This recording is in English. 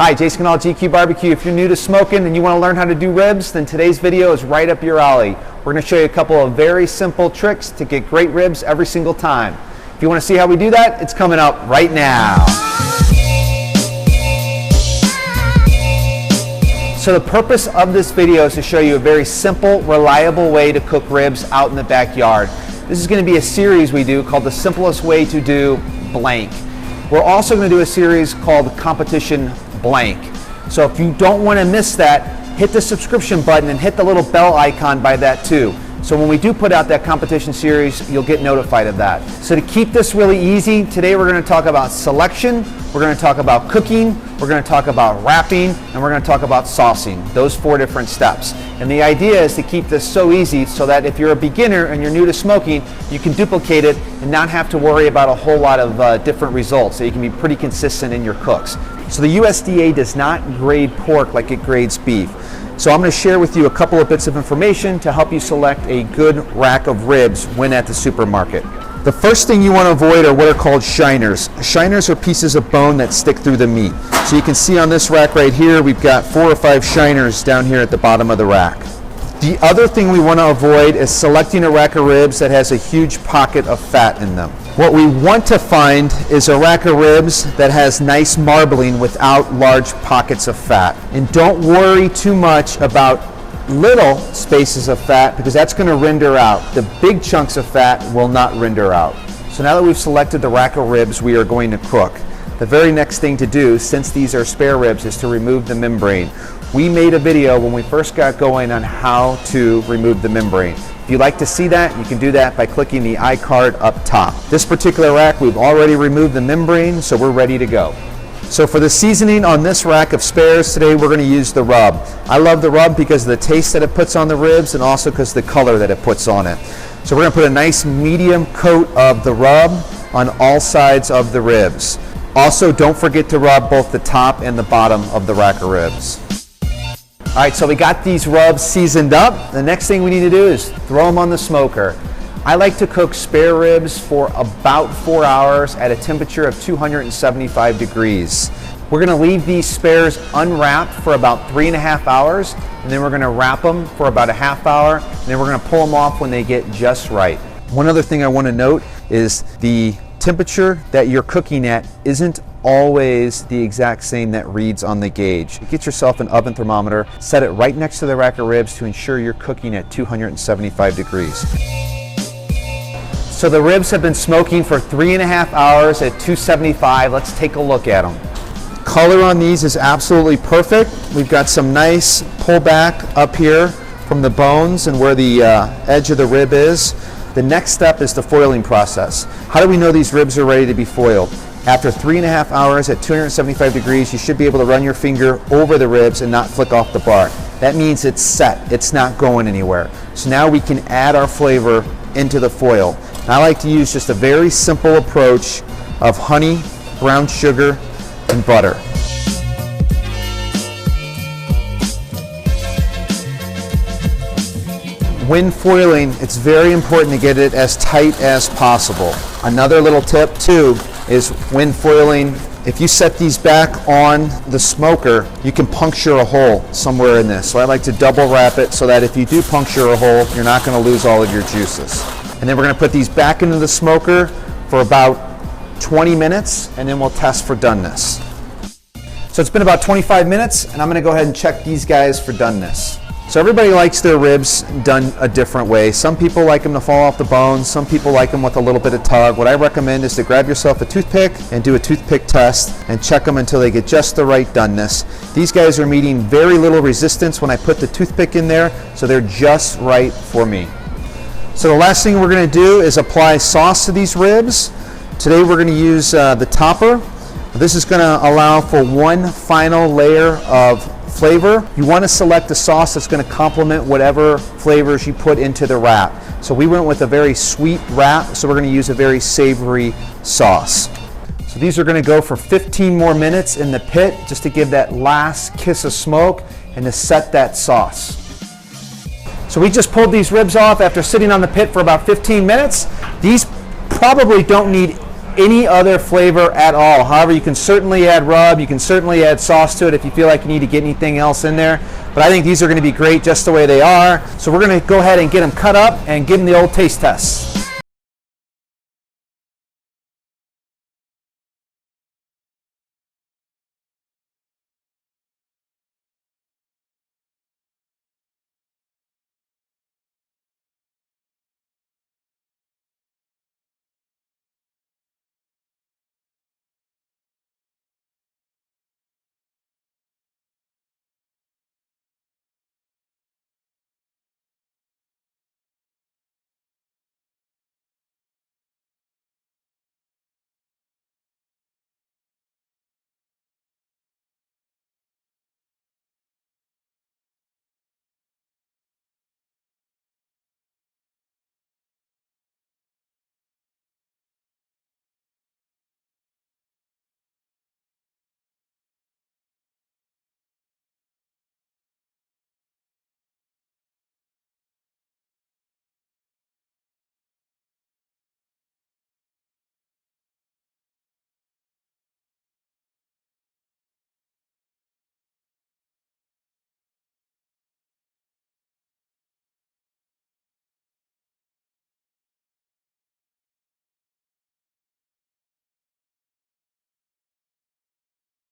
Hi, Jason Canal, GQue Barbecue. If you're new to smoking and you want to learn how to do ribs, then today's video is right up your alley. We're going to show you a couple of very simple tricks to get great ribs every single time. If you want to see how we do that, it's coming up right now. So the purpose of this video is to show you a very simple, reliable way to cook ribs out in the backyard. This is going to be a series we do called The Simplest Way to Do Blank. We're also going to do a series called Competition Blank. So if you don't want to miss that, hit the subscription button and hit the little bell icon by that too. So when we do put out that competition series, you'll get notified of that. So to keep this really easy, today we're going to talk about selection, we're going to talk about cooking, we're going to talk about wrapping, and we're going to talk about saucing. Those 4 different steps. And the idea is to keep this so easy so that if you're a beginner and you're new to smoking, you can duplicate it and not have to worry about a whole lot of different results. So you can be pretty consistent in your cooks. So the USDA does not grade pork like it grades beef. So I'm going to share with you a couple of bits of information to help you select a good rack of ribs when at the supermarket. The first thing you want to avoid are what are called shiners. Shiners are pieces of bone that stick through the meat. So you can see on this rack right here, we've got 4 or 5 shiners down here at the bottom of the rack. The other thing we want to avoid is selecting a rack of ribs that has a huge pocket of fat in them. What we want to find is a rack of ribs that has nice marbling without large pockets of fat. And don't worry too much about little spaces of fat because that's going to render out. The big chunks of fat will not render out. So now that we've selected the rack of ribs we are going to cook, the very next thing to do, since these are spare ribs, is to remove the membrane. We made a video when we first got going on how to remove the membrane. If you'd like to see that, you can do that by clicking the iCard up top. This particular rack, we've already removed the membrane, so we're ready to go. So for the seasoning on this rack of spares today, we're going to use the rub. I love the rub because of the taste that it puts on the ribs and also because of the color that it puts on it. So we're going to put a nice medium coat of the rub on all sides of the ribs. Also, don't forget to rub both the top and the bottom of the rack of ribs. All right, so we got these rubs seasoned up. The next thing we need to do is throw them on the smoker. I like to cook spare ribs for about 4 hours at a temperature of 275 degrees. We're gonna leave these spares unwrapped for about 3.5 hours, and then we're gonna wrap them for about a half hour, and then we're gonna pull them off when they get just right. One other thing I wanna note is the temperature that you're cooking at isn't always the exact same that reads on the gauge. Get yourself an oven thermometer, set it right next to the rack of ribs to ensure you're cooking at 275 degrees. So the ribs have been smoking for 3.5 hours at 275. Let's take a look at them. Color on these is absolutely perfect. We've got some nice pullback up here from the bones and where the edge of the rib is. The next step is the foiling process. How do we know these ribs are ready to be foiled? After 3.5 hours at 275 degrees, you should be able to run your finger over the ribs and not flick off the bark. That means it's set, it's not going anywhere. So now we can add our flavor into the foil. And I like to use just a very simple approach of honey, brown sugar, and butter. When foiling, it's very important to get it as tight as possible. Another little tip too is when foiling, if you set these back on the smoker, you can puncture a hole somewhere in this. So I like to double wrap it so that if you do puncture a hole, you're not going to lose all of your juices. And then we're going to put these back into the smoker for about 20 minutes, and then we'll test for doneness. So it's been about 25 minutes, and I'm going to go ahead and check these guys for doneness. So everybody likes their ribs done a different way. Some people like them to fall off the bones. Some people like them with a little bit of tug. What I recommend is to grab yourself a toothpick and do a toothpick test and check them until they get just the right doneness. These guys are meeting very little resistance when I put the toothpick in there, so they're just right for me. So the last thing we're going to do is apply sauce to these ribs. Today we're going to use the topper. This is going to allow for one final layer of flavor. You want to select a sauce that's going to complement whatever flavors you put into the wrap. So we went with a very sweet wrap, so we're going to use a very savory sauce. So these are going to go for 15 more minutes in the pit just to give that last kiss of smoke and to set that sauce. So we just pulled these ribs off after sitting on the pit for about 15 minutes. These probably don't need any other flavor at all. However, you can certainly add rub, you can certainly add sauce to it if you feel like you need to get anything else in there. But I think these are going to be great just the way they are. So we're going to go ahead and get them cut up and give them the old taste test.